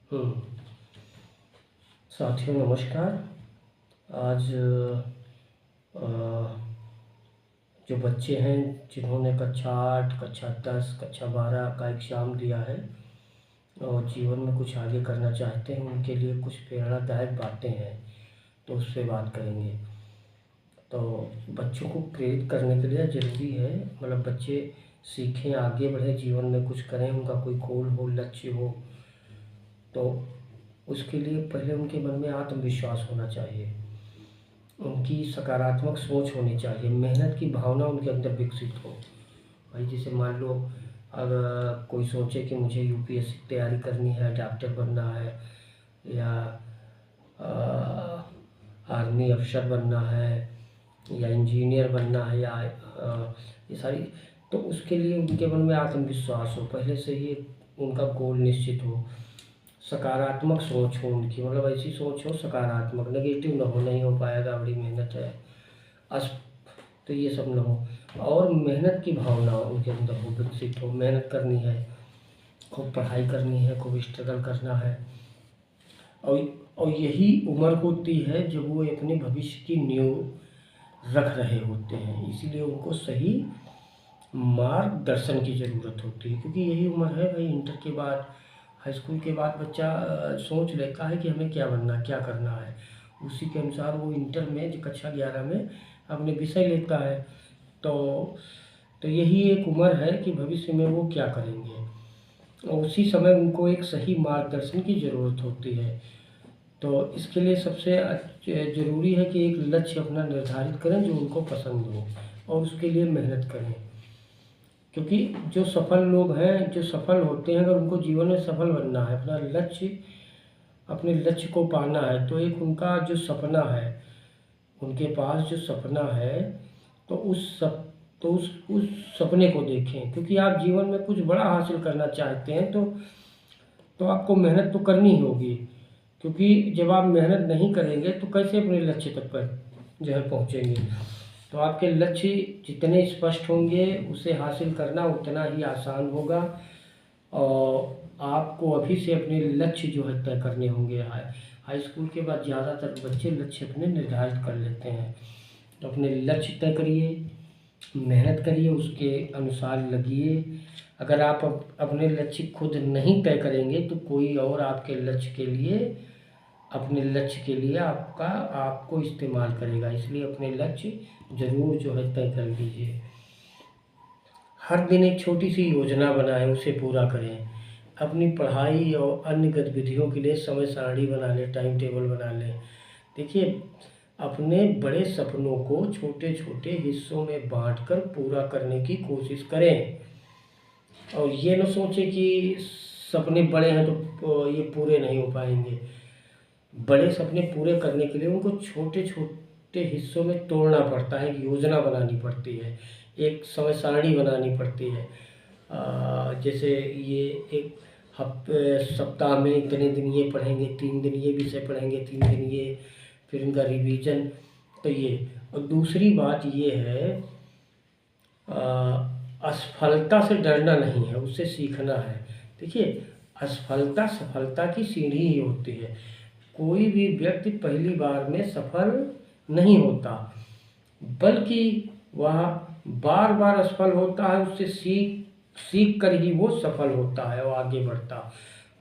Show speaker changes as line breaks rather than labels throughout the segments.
हम्म। साथियों नमस्कार। आज अ, जो बच्चे हैं जिन्होंने कक्षा 8, कक्षा 10, कक्षा 12 का एग्ज़ाम दिया है और जीवन में कुछ आगे करना चाहते हैं, उनके लिए कुछ प्रेरणादायक बातें हैं, तो उस पर बात करेंगे। तो बच्चों को प्रेरित करने के लिए ज़रूरी है, मतलब बच्चे सीखें, आगे बढ़ें, जीवन में कुछ करें, उनका कोई गोल हो, लक्ष्य हो, तो उसके लिए पहले उनके मन में आत्मविश्वास होना चाहिए, उनकी सकारात्मक सोच होनी चाहिए, मेहनत की भावना उनके अंदर विकसित हो। भाई जैसे मान लो, अगर कोई सोचे कि मुझे यूपीएससी की तैयारी करनी है, डॉक्टर बनना है, या आर्मी अफसर बनना है, या इंजीनियर बनना है, या ये सारी, तो उसके लिए उनके मन में आत्मविश्वास हो, पहले से ही उनका गोल निश्चित हो, सकारात्मक सोच हो उनकी, मतलब ऐसी सोच हो सकारात्मक, नेगेटिव ना हो, नहीं हो पाएगा, बड़ी मेहनत है, अस तो ये सब ना हो। और मेहनत की भावना उनके अंदर हो, विकसित हो, मेहनत करनी है, खूब पढ़ाई करनी है, खूब स्ट्रगल करना है। और और यही उम्र होती है जब वो अपने भविष्य की नींव रख रहे होते हैं, इसीलिए उनको सही मार्गदर्शन की ज़रूरत होती है, क्योंकि यही उम्र है भाई, इंटर के बाद, हाई स्कूल के बाद बच्चा सोच लेता है कि हमें क्या बनना, क्या करना है, उसी के अनुसार वो इंटर में, जो कक्षा 11 में अपने विषय लेता है। तो यही एक उम्र है कि भविष्य में वो क्या करेंगे, और उसी समय उनको एक सही मार्गदर्शन की ज़रूरत होती है। तो इसके लिए सबसे ज़रूरी है कि एक लक्ष्य अपना निर्धारित करें जो उनको पसंद हो, और उसके लिए मेहनत करें, क्योंकि जो सफल लोग हैं, जो सफल होते हैं, अगर उनको जीवन में सफल बनना है, अपने लक्ष्य को पाना है, तो एक उनका जो सपना है, उनके पास जो सपना है, तो उस सपने को देखें, क्योंकि आप जीवन में कुछ बड़ा हासिल करना चाहते हैं, तो आपको मेहनत तो करनी ही होगी, क्योंकि जब आप मेहनत नहीं करेंगे तो कैसे अपने लक्ष्य तक पर जो है पहुँचेंगे। तो आपके लक्ष्य जितने स्पष्ट होंगे, उसे हासिल करना उतना ही आसान होगा, और आपको अभी से अपने लक्ष्य जो है तय करने होंगे। हाई स्कूल के बाद ज़्यादातर बच्चे लक्ष्य अपने निर्धारित कर लेते हैं, तो अपने लक्ष्य तय करिए, मेहनत करिए, उसके अनुसार लगिए। अगर आप अपने लक्ष्य खुद नहीं तय करेंगे तो कोई और आपके लक्ष्य के लिए, अपने लक्ष्य के लिए आपको इस्तेमाल करेगा, इसलिए अपने लक्ष्य ज़रूर जो है तय कर लीजिए। हर दिन एक छोटी सी योजना बनाएं, उसे पूरा करें। अपनी पढ़ाई और अन्य गतिविधियों के लिए समय सारणी बना लें, टाइम टेबल बना लें। देखिए, अपने बड़े सपनों को छोटे छोटे हिस्सों में बांटकर पूरा करने की कोशिश करें, और ये न सोचें कि सपने बड़े हैं तो ये पूरे नहीं हो पाएंगे। बड़े सपने पूरे करने के लिए उनको छोटे छोटे हिस्सों में तोड़ना पड़ता है, एक योजना बनानी पड़ती है, एक समय सारणी बनानी पड़ती है। जैसे ये एक सप्ताह में इतने दिन ये पढ़ेंगे, 3 दिन ये विषय पढ़ेंगे, 3 दिन ये, फिर इनका रिवीजन, तो ये। और दूसरी बात ये है, असफलता से डरना नहीं है, उससे सीखना है। देखिए, असफलता सफलता की सीढ़ी ही होती है, कोई भी व्यक्ति पहली बार में सफल नहीं होता, बल्कि वह बार बार असफल होता है, उससे सीख कर ही वो सफल होता है और आगे बढ़ता।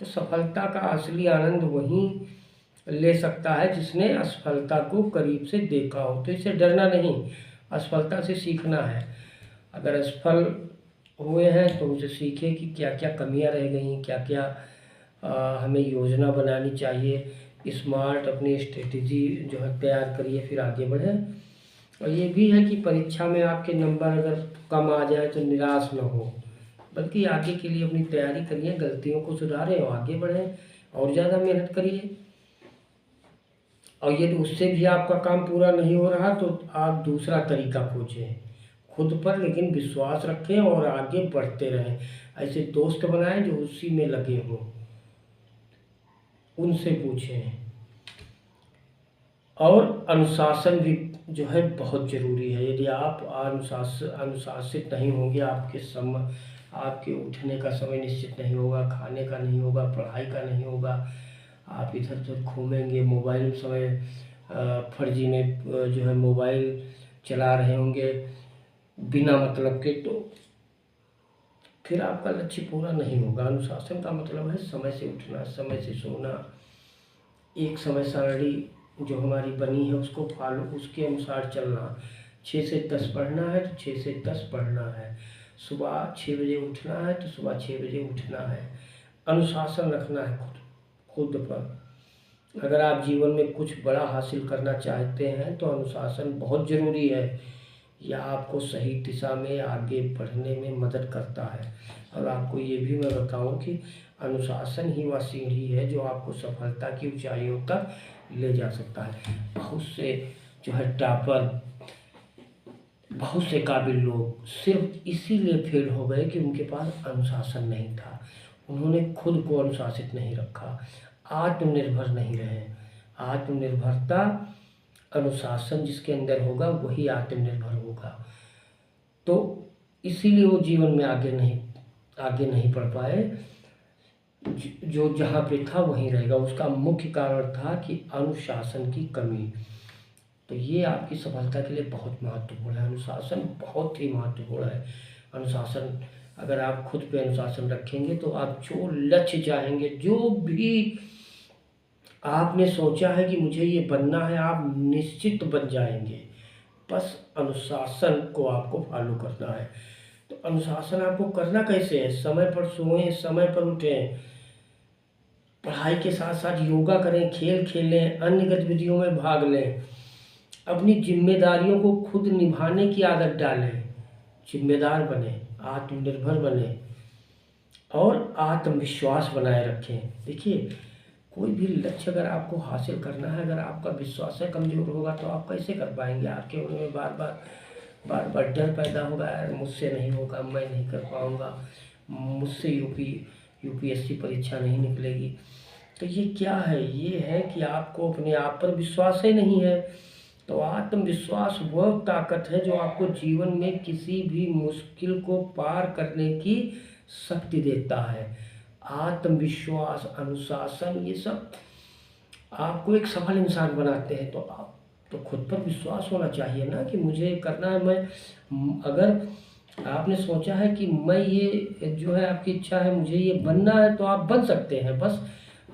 तो सफलता का असली आनंद वही ले सकता है जिसने असफलता को करीब से देखा हो। तो इससे डरना नहीं, असफलता से सीखना है। अगर असफल हुए हैं तो उनसे सीखें कि क्या क्या कमियां रह गई, क्या क्या हमें योजना बनानी चाहिए, स्मार्ट अपनी स्ट्रेटेजी जो है तैयार करिए, फिर आगे बढ़ें। और ये भी है कि परीक्षा में आपके नंबर अगर कम आ जाए तो निराश न हो, बल्कि आगे के लिए अपनी तैयारी करिए, गलतियों को सुधारें और आगे बढ़ें, और ज़्यादा मेहनत करिए। और यदि उससे भी आपका काम पूरा नहीं हो रहा तो आप दूसरा तरीका खोजें, खुद पर लेकिन विश्वास रखें और आगे बढ़ते रहें। ऐसे दोस्त बनाएं जो उसी में लगे हों, उनसे पूछें। और अनुशासन भी जो है बहुत ज़रूरी है। यदि आप अनुशासित नहीं होंगे, आपके आपके उठने का समय निश्चित नहीं होगा, खाने का नहीं होगा, पढ़ाई का नहीं होगा। आप इधर उधर घूमेंगे, मोबाइल समय फर्जी में जो है मोबाइल चला रहे होंगे बिना मतलब के, तो फिर आपका लक्ष्य पूरा नहीं होगा। अनुशासन का मतलब है समय से उठना, समय से सोना, एक समय सारणी जो हमारी बनी है उसको फॉलो, उसके अनुसार चलना। 6 से 10 पढ़ना है तो 6 से 10 पढ़ना है। सुबह 6 बजे उठना है तो सुबह 6 बजे उठना है। अनुशासन रखना है खुद पर। अगर आप जीवन में कुछ बड़ा हासिल करना चाहते हैं तो अनुशासन बहुत ज़रूरी है। यह आपको सही दिशा में आगे बढ़ने में मदद करता है। और आपको ये भी मैं बताऊं कि अनुशासन ही वह सीढ़ी है जो आपको सफलता की ऊंचाइयों तक ले जा सकता है। बहुत से जो है टॉपर, बहुत से काबिल लोग सिर्फ इसीलिए फेल हो गए कि उनके पास अनुशासन नहीं था। उन्होंने खुद को अनुशासित नहीं रखा, आत्मनिर्भर नहीं रहे। आत्मनिर्भरता, अनुशासन जिसके अंदर होगा वही आत्मनिर्भर होगा। तो इसीलिए वो जीवन में आगे नहीं बढ़ पाए। जो जहाँ पे था वहीं रहेगा। उसका मुख्य कारण था कि अनुशासन की कमी। तो ये आपकी सफलता के लिए बहुत महत्वपूर्ण है। अनुशासन बहुत ही महत्वपूर्ण है। अनुशासन, अगर आप खुद पे अनुशासन रखेंगे तो आप जो लक्ष्य चाहेंगे, जो भी आपने सोचा है कि मुझे ये बनना है, आप निश्चित बन जाएंगे। बस अनुशासन को आपको फॉलो करना है। तो अनुशासन आपको करना कैसे है? समय पर सोएं, समय पर उठें, पढ़ाई के साथ साथ योगा करें, खेल खेलें, अन्य गतिविधियों में भाग लें, अपनी जिम्मेदारियों को खुद निभाने की आदत डालें, जिम्मेदार बने, आत्मनिर्भर बने और आत्मविश्वास बनाए रखें। देखिए, कोई भी लक्ष्य अगर आपको हासिल करना है, अगर आपका विश्वास है कमज़ोर होगा तो आप कैसे कर पाएंगे? आपके मन में बार बार डर पैदा होगा, यार मुझसे नहीं होगा, मैं नहीं कर पाऊँगा, मुझसे यूपीएससी परीक्षा नहीं निकलेगी। तो ये क्या है? ये है कि आपको अपने आप पर विश्वास ही नहीं है। तो आत्मविश्वास वह ताकत है जो आपको जीवन में किसी भी मुश्किल को पार करने की शक्ति देता है। आत्मविश्वास, अनुशासन, ये सब आपको एक सफल इंसान बनाते हैं। तो आप तो खुद पर विश्वास होना चाहिए ना कि मुझे करना है। अगर आपने सोचा है कि मैं ये जो है, आपकी इच्छा है मुझे ये बनना है, तो आप बन सकते हैं। बस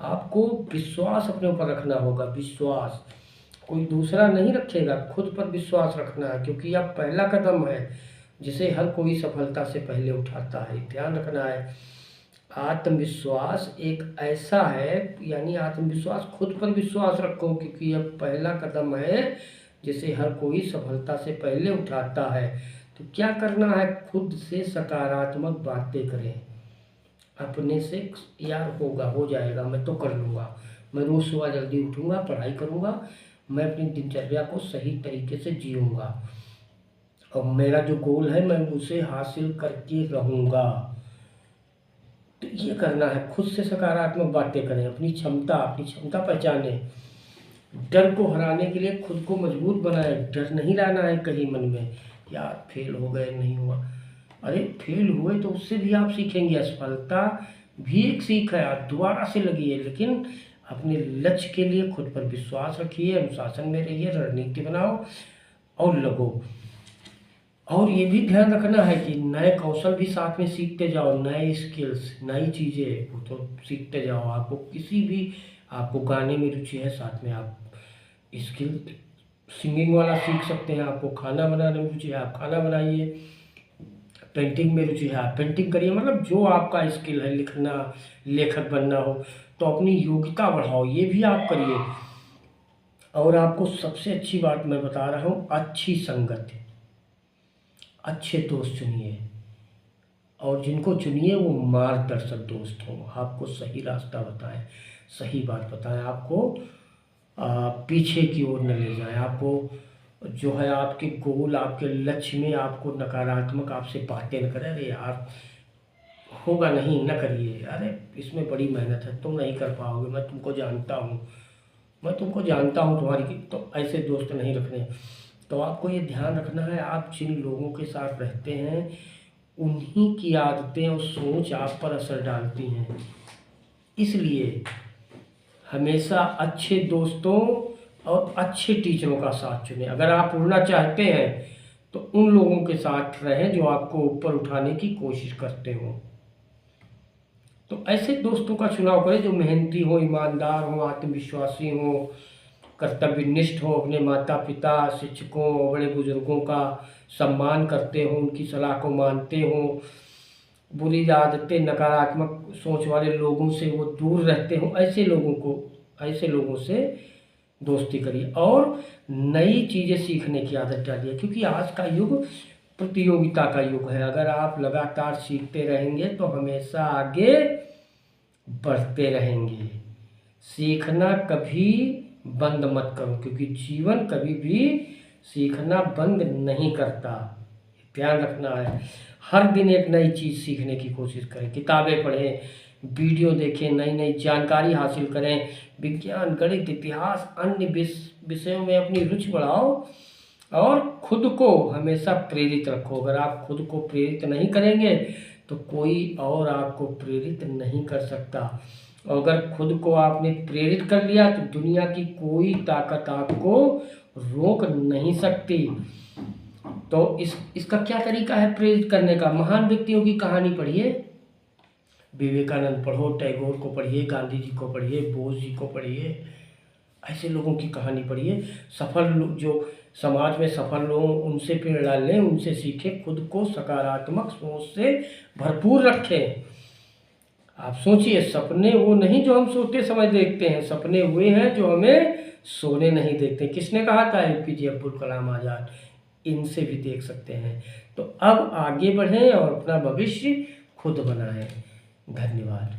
आपको विश्वास अपने ऊपर रखना होगा। विश्वास कोई दूसरा नहीं रखेगा, खुद पर विश्वास रखना है, क्योंकि यह पहला कदम है जिसे हर कोई सफलता से पहले उठाता है। ध्यान रखना है, आत्मविश्वास एक ऐसा है, यानी आत्मविश्वास, खुद पर विश्वास रखो, क्योंकि यह पहला कदम है जिसे हर कोई सफलता से पहले उठाता है। तो क्या करना है? खुद से सकारात्मक बातें करें। अपने से, यार होगा, हो जाएगा, मैं तो कर लूँगा, मैं रोज़ सुबह जल्दी उठूँगा, पढ़ाई करूँगा, मैं अपनी दिनचर्या को सही तरीके से जीऊँगा और मेरा जो गोल है मैं उसे हासिल करके रहूँगा। तो ये करना है, खुद से सकारात्मक बातें करें, अपनी क्षमता पहचानें। डर को हराने के लिए खुद को मजबूत बनाएं। डर नहीं लाना है कहीं मन में, यार फेल हो गए, नहीं हुआ। अरे फेल हुए तो उससे भी आप सीखेंगे। असफलता भी एक सीख है, आप दोबारा से लगिए, लेकिन अपने लक्ष्य के लिए खुद पर विश्वास रखिए, अनुशासन में रहिए, रणनीति बनाओ और लगो। और ये भी ध्यान रखना है कि नए कौशल भी साथ में सीखते जाओ, नए स्किल्स, नई चीज़ें वो तो सीखते जाओ। आपको किसी भी, आपको गाने में रुचि है, साथ में आप स्किल सिंगिंग वाला सीख सकते हैं। आपको खाना बनाने में रुचि है, आप खाना बनाइए। पेंटिंग में रुचि है, आप पेंटिंग करिए। मतलब जो आपका स्किल है, लिखना, लेखक बनना हो तो अपनी योग्यता बढ़ाओ, ये भी आप करिए। और आपको सबसे अच्छी बात मैं बता रहा हूँ, अच्छी संगत, अच्छे दोस्त चुनिए, और जिनको चुनिए वो मार्गदर्शक दोस्त हों, आपको सही रास्ता बताएं, सही बात बताएं, आपको पीछे की ओर न ले जाएं, आपको जो है आपके गोल, आपके लक्ष्य में आपको नकारात्मक आपसे बातें न करें। अरे यार होगा नहीं, न करिए, अरे इसमें बड़ी मेहनत है, तुम नहीं कर पाओगे, मैं तुमको जानता हूँ, तुम्हारी। तो ऐसे दोस्त नहीं रखने। तो आपको ये ध्यान रखना है, आप जिन लोगों के साथ रहते हैं उन्हीं की आदतें और सोच आप पर असर डालती हैं। इसलिए हमेशा अच्छे दोस्तों और अच्छे टीचरों का साथ चुनें। अगर आप उड़ना चाहते हैं तो उन लोगों के साथ रहें जो आपको ऊपर उठाने की कोशिश करते हों। तो ऐसे दोस्तों का चुनाव करें जो मेहनती हो, ईमानदार हो, आत्मविश्वासी हो, कर्तव्यनिष्ठ हो, अपने माता पिता, शिक्षकों और बड़े बुजुर्गों का सम्मान करते हो, उनकी सलाह को मानते हो, बुरी आदतें, नकारात्मक सोच वाले लोगों से वो दूर रहते हो। ऐसे लोगों से दोस्ती करिए और नई चीज़ें सीखने की आदत डालिए, क्योंकि आज का युग प्रतियोगिता का युग है। अगर आप लगातार सीखते रहेंगे तो हमेशा आगे बढ़ते रहेंगे। सीखना कभी बंद मत करो, क्योंकि जीवन कभी भी सीखना बंद नहीं करता। ध्यान रखना है। हर दिन एक नई चीज़ सीखने की कोशिश करें, किताबें पढ़ें, वीडियो देखें, नई नई जानकारी हासिल करें, विज्ञान, गणित, इतिहास, अन्य विषयों में अपनी रुचि बढ़ाओ और खुद को हमेशा प्रेरित रखो। अगर आप खुद को प्रेरित नहीं करेंगे तो कोई और आपको प्रेरित नहीं कर सकता। और अगर खुद को आपने प्रेरित कर लिया तो दुनिया की कोई ताकत आपको रोक नहीं सकती। तो इसका क्या तरीका है प्रेरित करने का? महान व्यक्तियों की कहानी पढ़िए, विवेकानंद पढ़ो, टैगोर को पढ़िए, गांधी जी को पढ़िए, बोस जी को पढ़िए। ऐसे लोगों की कहानी पढ़िए। सफल लोग, जो समाज में सफल लोग, उनसे प्रेरणा लें, उनसे सीखें, खुद को सकारात्मक सोच से भरपूर रखें। आप सोचिए, सपने वो नहीं जो हम सोते समय देखते हैं, सपने हुए हैं जो हमें सोने नहीं देखते। किसने कहा था? APJ अब्दुल कलाम आज़ाद। इनसे भी देख सकते हैं। तो अब आगे बढ़ें और अपना भविष्य खुद बनाएं। धन्यवाद।